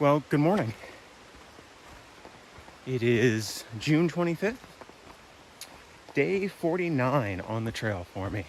Well, good morning. It is June 25th, day 49 on the trail for me.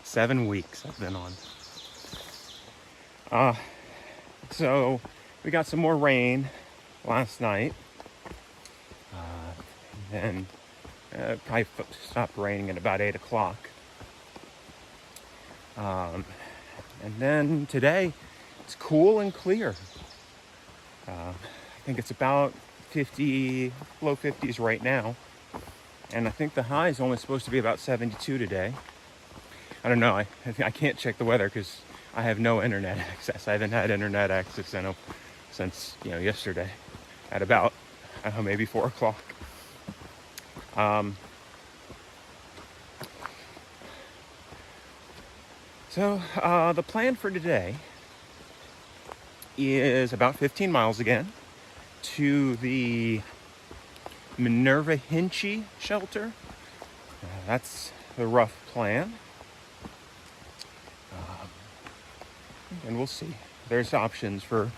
7 weeks I've been on. So we got some more rain last night. And probably stopped raining at about 8 o'clock. And then today, it's cool and clear. I think it's about 50, low 50s right now. And I think the high is only supposed to be about 72 today. I don't know. I can't check the weather because I have no internet access. I haven't had internet access since yesterday at about, maybe 4 o'clock. So the plan for today is about 15 miles again to the Minerva Hinchey shelter. That's the rough plan. And we'll see. There's options to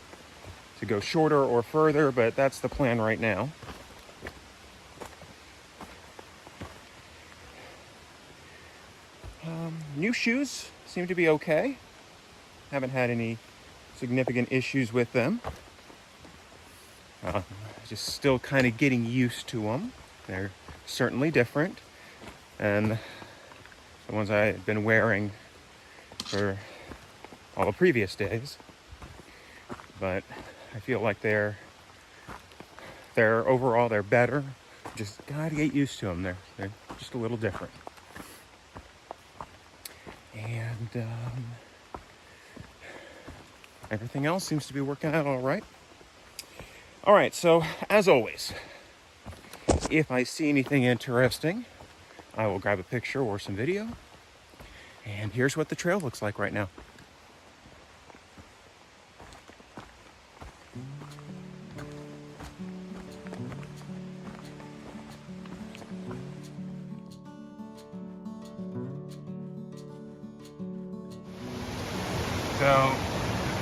go shorter or further, but that's the plan right now. New shoes seem to be okay. Haven't had any significant issues with them. Just still kind of getting used to them. They're certainly different than the ones I've been wearing for all the previous days. But I feel like they're overall they're better. Just gotta get used to them. They're just a little different. And everything else seems to be working out all right. All right, so as always, if I see anything interesting, I will grab a picture or some video. And here's what the trail looks like right now. So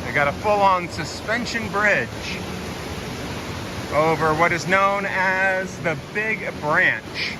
they got a full-on suspension bridge over what is known as the Big Branch.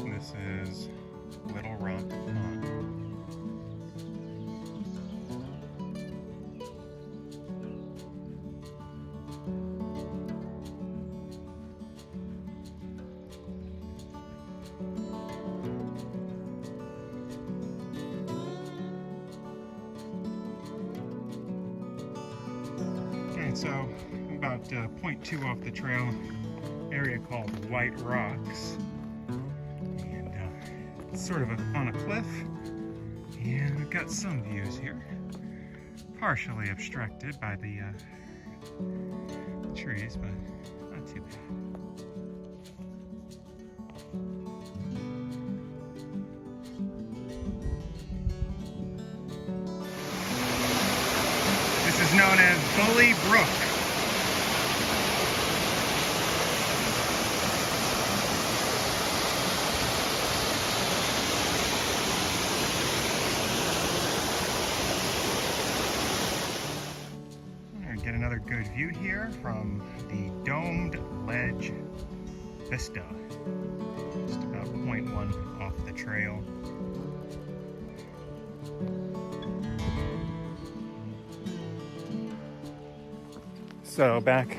This is Little Rock Pond. Okay, so about 0.2 off the trail, area called White Rocks. Sort of on a cliff, and we've got some views here, partially obstructed by the trees, but not too bad. This is known as Bully Brook. Get another good view here from the domed ledge vista, just about 0.1 off the trail. So back,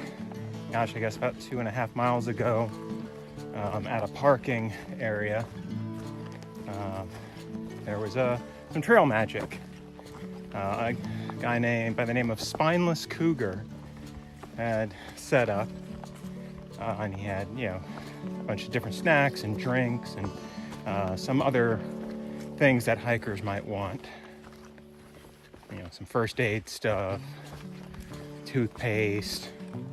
I guess about 2.5 miles ago, at a parking area, there was some trail magic. A guy by the name of Spineless Cougar had set up, and he had, a bunch of different snacks and drinks and some other things that hikers might want. some first aid stuff, toothpaste,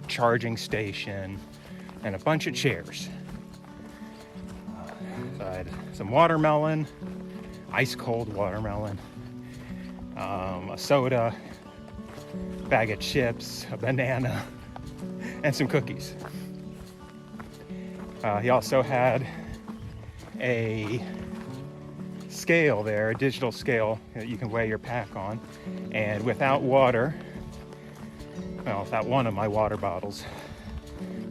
charging station, and a bunch of chairs. So I had some watermelon, ice cold watermelon, a soda, bag of chips, a banana, and some cookies. He also had a scale there, a digital scale that you can weigh your pack on, and without water, without one of my water bottles,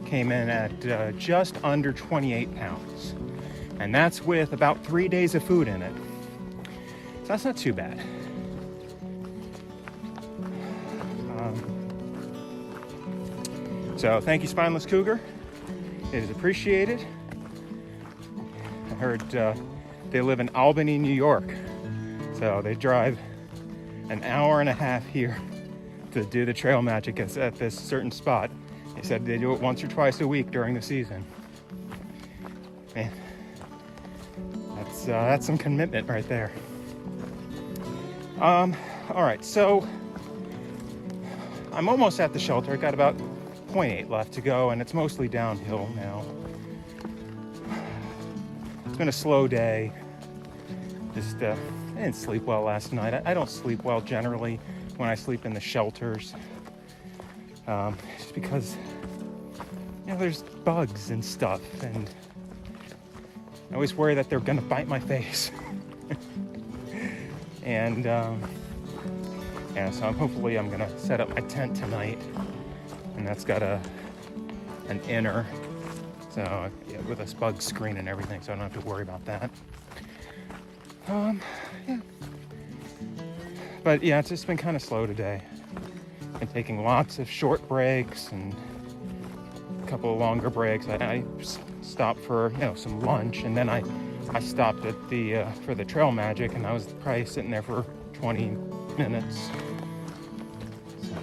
came in at just under 28 pounds. And that's with about 3 days of food in it. So that's not too bad. So thank you, Spineless Cougar. It is appreciated. I heard they live in Albany, New York. So they drive an hour and a half here to do the trail magic at this certain spot. They said they do it once or twice a week during the season. Man, that's some commitment right there. All right, so I'm almost at the shelter. I got about 0.8 left to go, and it's mostly downhill now. It's been a slow day. Just I didn't sleep well last night. I don't sleep well generally when I sleep in the shelters, just because there's bugs and stuff, and I always worry that they're gonna bite my face. And so hopefully I'm gonna set up my tent tonight, and that's got an inner, so with a bug screen and everything, so I don't have to worry about that. But yeah, it's just been kind of slow today. Been taking lots of short breaks and a couple of longer breaks. I stopped for some lunch, and then I stopped at the for the trail magic, and I was probably sitting there for 20 minutes. So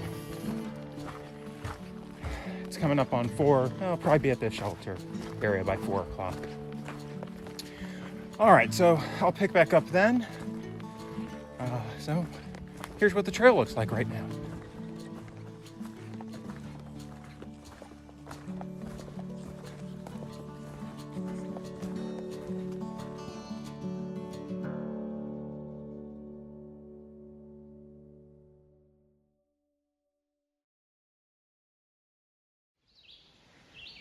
it's coming up on 4. I'll probably be at the shelter area by 4 o'clock. All right, so I'll pick back up then. So here's what the trail looks like right now.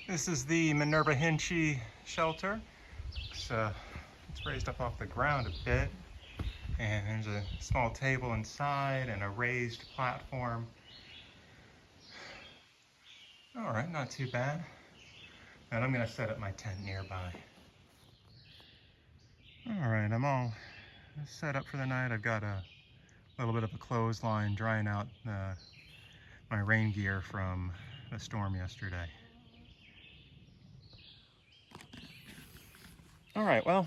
This is the Minerva Hinchey shelter. It's raised up off the ground a bit, and there's a small table inside and a raised platform. All right, not too bad. And I'm gonna set up my tent nearby. All right, I'm all set up for the night. I've got a little bit of a clothesline drying out my rain gear from the storm yesterday. All right, well,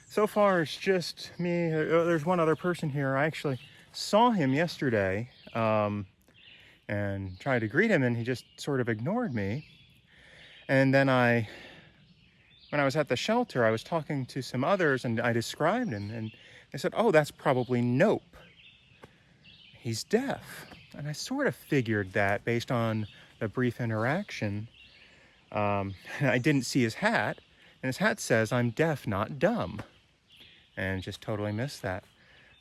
so far it's just me. There's one other person here. I actually saw him yesterday and tried to greet him, and he just sort of ignored me. And then when I was at the shelter, I was talking to some others, and I described him, and they said, "Oh, that's probably Nope. He's deaf." And I sort of figured that based on the brief interaction. I didn't see his hat, and his hat says, "I'm deaf, not dumb." And just totally missed that.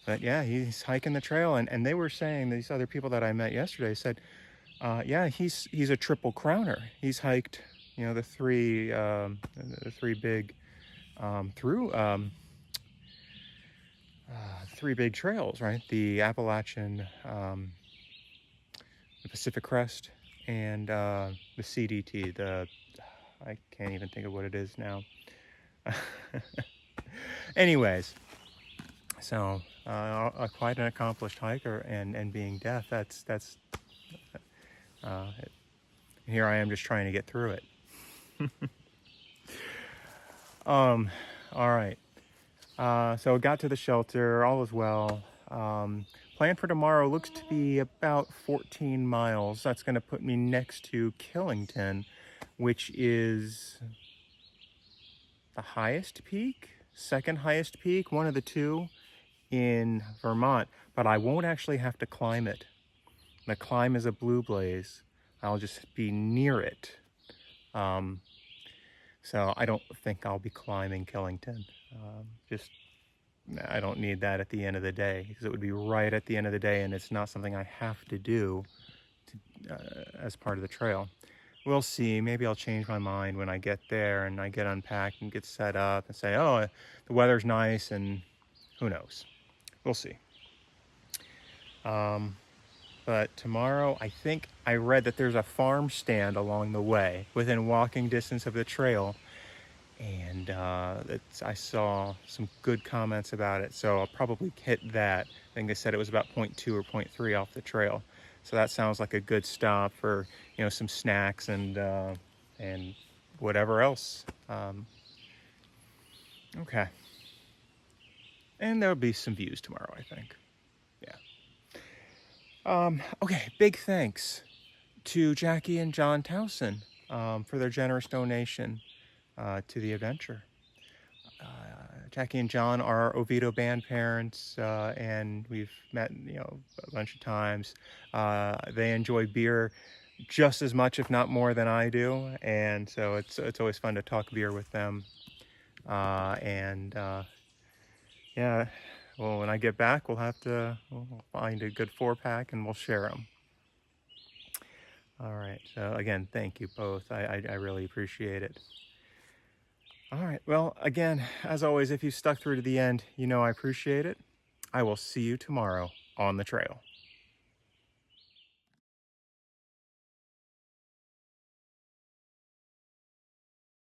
But yeah, he's hiking the trail, and they were saying, these other people that I met yesterday said, yeah, he's a triple crowner. He's hiked, the three big three big trails, right? The Appalachian, the Pacific Crest, and the CDT. I can't even think of what it is now. Anyways, so quite an accomplished hiker, and being deaf, that's here I am just trying to get through it. All right. So got to the shelter, all is well. Plan for tomorrow looks to be about 14 miles. That's going to put me next to Killington, which is the highest peak, second highest peak, one of the two in Vermont, but I won't actually have to climb it. The climb is a blue blaze. I'll just be near it. So I don't think I'll be climbing Killington. I don't need that at the end of the day, because it would be right at the end of the day, and it's not something I have to do as part of the trail. We'll see. Maybe I'll change my mind when I get there and I get unpacked and get set up and say, oh, the weather's nice, and who knows. We'll see. But tomorrow, I think I read that there's a farm stand along the way within walking distance of the trail. And I saw some good comments about it, so I'll probably hit that. I think they said it was about 0.2 or 0.3 off the trail. So that sounds like a good stop for, some snacks and whatever else. Okay. And there'll be some views tomorrow, I think. Yeah. Okay, big thanks to Jackie and John Towson for their generous donation to the adventure. Jackie and John are Oviedo band parents, and we've met, a bunch of times. They enjoy beer just as much, if not more, than I do, and so it's always fun to talk beer with them. Yeah, well, when I get back, we'll find a good 4-pack and we'll share them. All right. So again, thank you both. I really appreciate it. All right. Well, again, as always, if you stuck through to the end, I appreciate it. I will see you tomorrow on the trail.